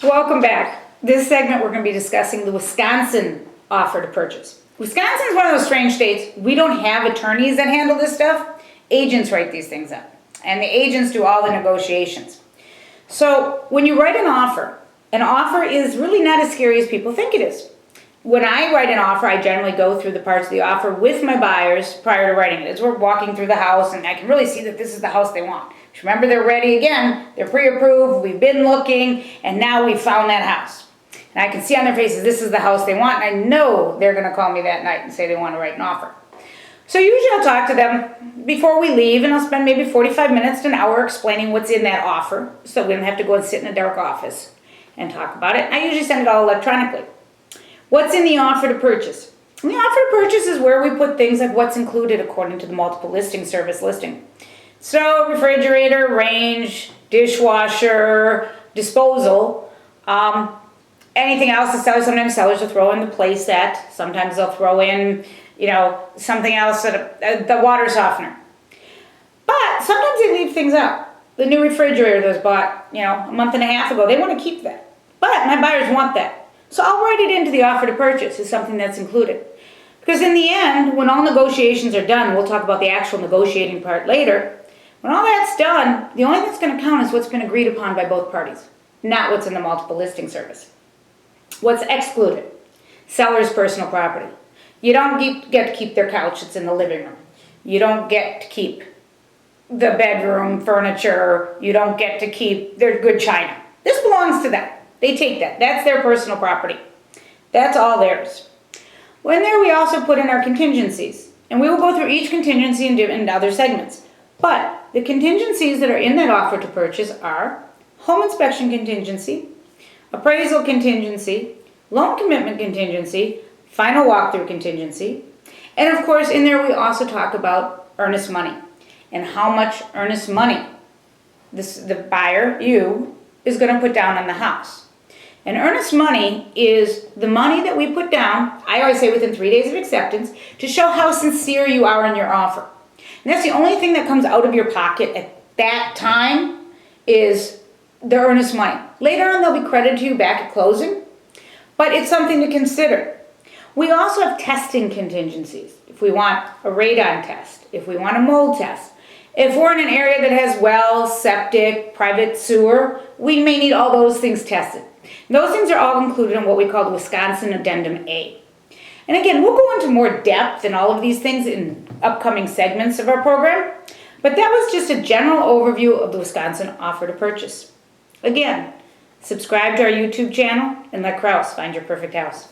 Welcome back. This segment we're going to be discussing the Wisconsin offer to purchase. Wisconsin is one of those strange states. We don't have attorneys that handle this stuff. Agents write these things up. And the agents do all the negotiations. So when you write an offer is really not as scary as people think it is. When I write an offer, I generally go through the parts of the offer with my buyers prior to writing it. As we're walking through the house, and I can really see that this is the house they want. Remember, they're ready again. They're pre-approved. We've been looking, and now we found that house. And I can see on their faces, this is the house they want, and I know they're going to call me that night and say they want to write an offer. So usually I'll talk to them before we leave, and I'll spend maybe 45 minutes to an hour explaining what's in that offer, so we don't have to go and sit in a dark office and talk about it. I usually send it all electronically. What's in the offer to purchase? And the offer to purchase is where we put things like what's included according to the multiple listing service listing. So refrigerator, range, dishwasher, disposal, anything else the seller, sometimes sellers will throw in the play set. Sometimes they'll throw in, something else, the water softener. But sometimes they leave things out. The new refrigerator that was bought, a month and a half ago, they want to keep that. But my buyers want that. So I'll write it into the offer to purchase as something that's included. Because in the end, when all negotiations are done, we'll talk about the actual negotiating part later, when all that's done, the only thing that's going to count is what's been agreed upon by both parties, not what's in the multiple listing service. What's excluded? Seller's personal property. You don't get to keep their couch, it's in the living room. You don't get to keep the bedroom furniture. You don't get to keep their good china. This belongs to them. They take that. That's their personal property. That's all theirs. Well, in there we also put in our contingencies. And we will go through each contingency in other segments. But the contingencies that are in that offer to purchase are home inspection contingency, appraisal contingency, loan commitment contingency, final walkthrough contingency, and of course in there we also talk about earnest money and how much earnest money the buyer, you, is going to put down on the house. And earnest money is the money that we put down, I always say within 3 days of acceptance, to show how sincere you are in your offer. And that's the only thing that comes out of your pocket at that time is the earnest money. Later on they'll be credited to you back at closing, but it's something to consider. We also have testing contingencies. If we want a radon test, if we want a mold test, if we're in an area that has well, septic, private sewer, we may need all those things tested. And those things are all included in what we call the Wisconsin Addendum A. And again, we'll go into more depth in all of these things in upcoming segments of our program, but that was just a general overview of the Wisconsin offer to purchase. Again, subscribe to our YouTube channel and let Kraus find your perfect house.